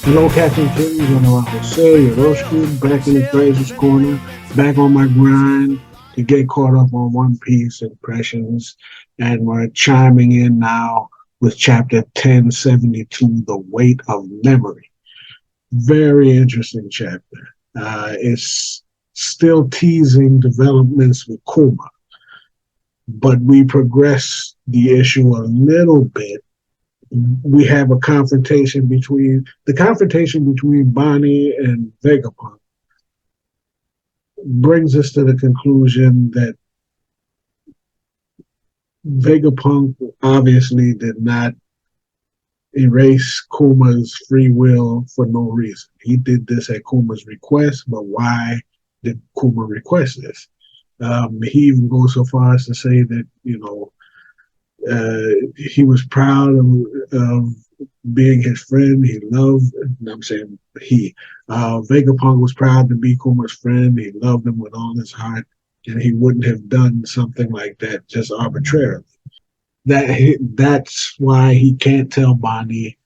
Hello, Captain Kings on Jose Yoroshki, back in the Treasures Corner, back on my grind to get caught up on One Piece impressions. And we're chiming in now with chapter 1072, The Weight of Memory. Very interesting chapter. It's still teasing developments with Kuma, but we progress the issue a little bit. We have a confrontation between Bonnie and Vegapunk brings us to the conclusion that Vegapunk obviously did not erase Kuma's free will for no reason. He did this at Kuma's request, but why did Kuma request this? He even goes so far as to say that, he was proud of being his friend. He loved, I'm saying Vegapunk was proud to be Kuma's friend. He loved him with all his heart, and he wouldn't have done something like that just arbitrarily. That's why he can't tell Bonnie,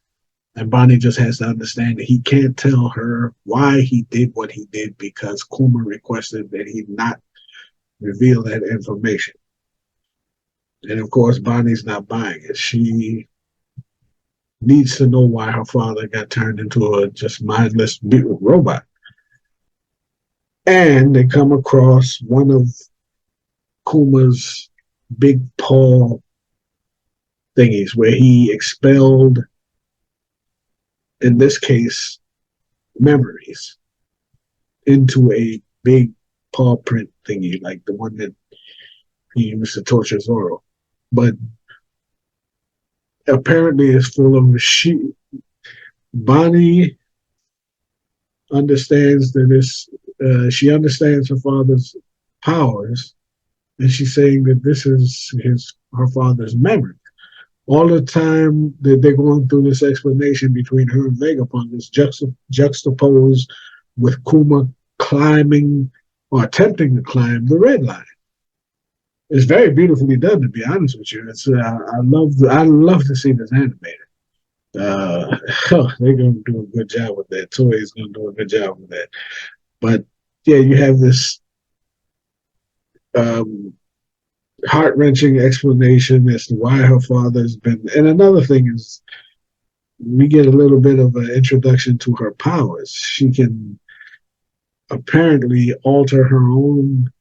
and Bonnie just has to understand that he can't tell her why he did what he did because Kuma requested that he not reveal that information. And of course, Bonnie's not buying it. She needs to know why her father got turned into a just mindless robot. And they come across one of Kuma's big paw thingies where he expelled, in this case, memories into a big paw print thingy, like the one that he used to torture Zoro. But apparently it's full of she. Bonnie understands that she understands her father's powers, and she's saying that this is her father's memory. All the time that they're going through this explanation between her and Vegapunk is juxtaposed with Kuma climbing or attempting to climb the red line. It's very beautifully done, to be honest with you. It's I love to see this animated. Uh, they're gonna do a good job with that. Toei's gonna do a good job with that. But yeah, you have this um, heart wrenching explanation as to why her father's been. And another thing is, we get a little bit of an introduction to her powers. She can apparently alter her own,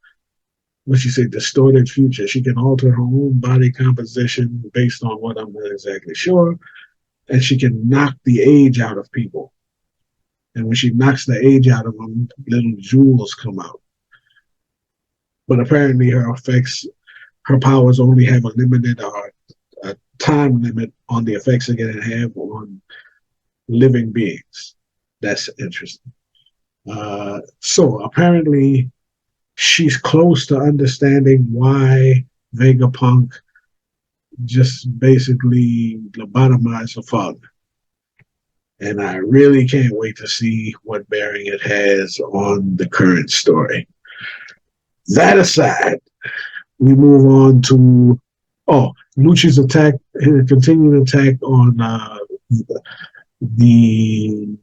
what you say, distorted future. She can alter her own body composition based on what I'm not exactly sure. And she can knock the age out of people. And when she knocks the age out of them, little jewels come out. But apparently her powers only have a limited or a time limit on the effects they're going to have on living beings. That's interesting. So apparently, she's close to understanding why Vegapunk just basically lobotomized her father. And I really can't wait to see what bearing it has on the current story. That aside, we move on to Lucci's attack, his continued attack on the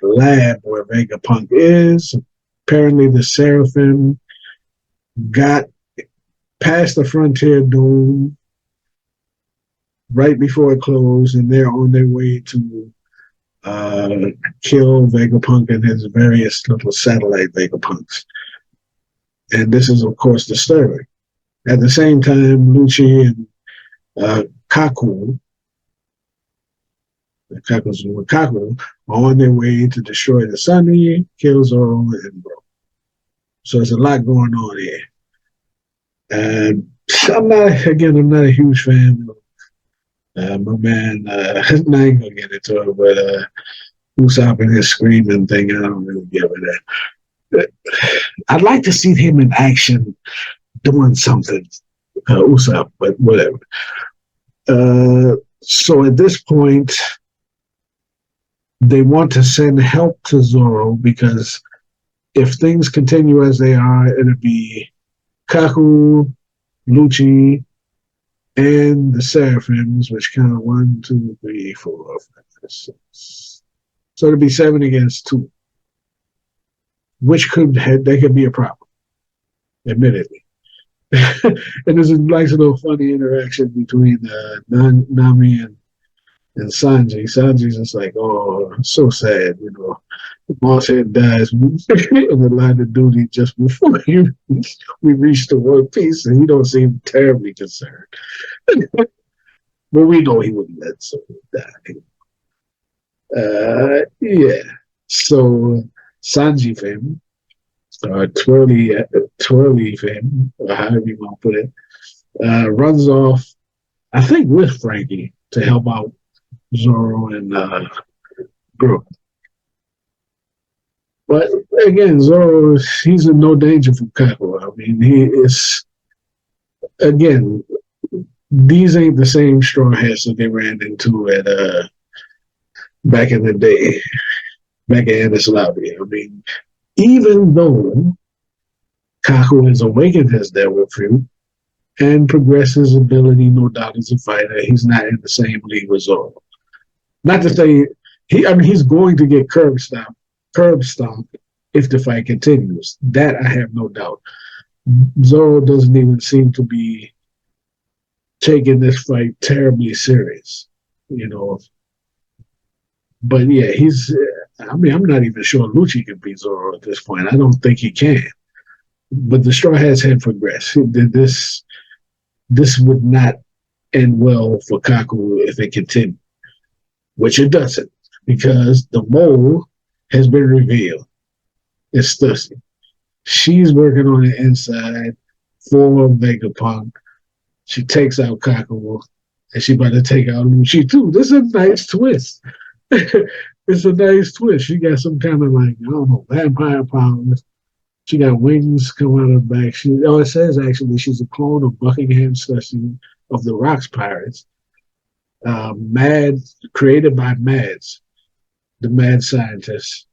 lab where Vegapunk is. Apparently, the Seraphim got past the Frontier Dome right before it closed, and they're on their way to uh, kill Vegapunk and his various little satellite Vegapunks. And this is, of course, disturbing. At the same time, Lucci and Kaku, Kaku are on their way to destroy the Sunny, kill Zoro, and Bro. So there's a lot going on here. And I'm not a huge fan of my man, I'm not even gonna get into it, but Usopp and his screaming thing, I don't really give it that. I'd like to see him in action doing something, Usopp, but whatever. So at this point, they want to send help to Zoro because if things continue as they are, it'll be Kaku, Lucci, and the Seraphims, which count 1, 2, 3, 4, 5, 6, So it'd be 7-2, which they could be a problem, admittedly. And there's a nice little funny interaction between Nami and Sanji. Sanji's just like, oh, I'm so sad, you know. Bosshead dies in the line of duty just before we reach the One Piece, and he don't seem terribly concerned. But we know he wouldn't let someone die. Yeah. So Sanji fam, Twirly fam, or however you want to put it, runs off, I think, with Frankie to help out Zoro and Brook. But again, Zoro, he's in no danger from Kaku. I mean, he is, again, these ain't the same Straw Hats that they ran into at back in the day, back at Enies Lobby. I mean, even though Kaku has awakened his devil fruit and progressed his ability, no doubt, as a fighter, he's not in the same league with Zoro. Not to say he's going to get curb stomped if the fight continues. That I have no doubt. Zoro doesn't even seem to be taking this fight terribly serious, you know. But yeah, I'm not even sure Lucci can beat Zoro at this point. I don't think he can. But the Straw Hats had progressed. This would not end well for Kaku if it continued, which it doesn't, because the mole has been revealed. It's Stussy. She's working on the inside for Vegapunk. She takes out Kaku, and she's about to take out Lucci too. This is a nice twist. It's a nice twist. She got some kind of, like, I don't know, vampire powers. She got wings coming out of her back. It says actually she's a clone of Buckingham Stussy of the Rocks Pirates. Created by Mads, the mad scientist,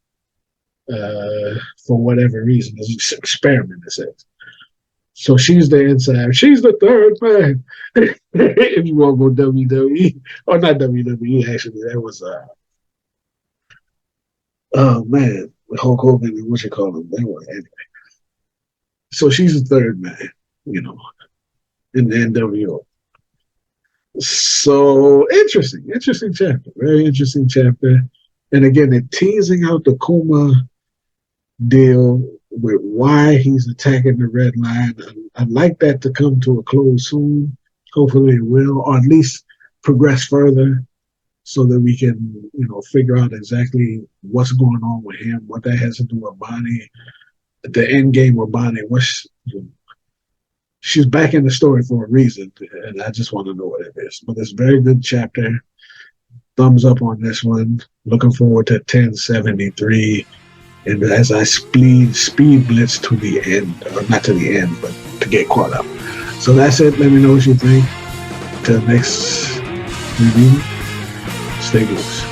for whatever reason. It's an experiment, it says. So she's the inside. She's the third man. If you want to go WWE, or not WWE, actually, that was oh man, Hulk Hogan and what you call them. They were anyway. So she's the third man, you know, in the NWO. So interesting chapter, very interesting chapter. And again, they're teasing out the Kuma deal with why he's attacking the Red Line. I'd like that to come to a close soon. Hopefully it will, or at least progress further so that we can, you know, figure out exactly what's going on with him, what that has to do with Bonnie, the end game with Bonnie. She's back in the story for a reason, and I just want to know what it is. But it's a very good chapter. Thumbs up on this one. Looking forward to 1073. And as I speed blitz to the end, or not to the end, but to get caught up. So that's it. Let me know what you think. Till next review, stay loose.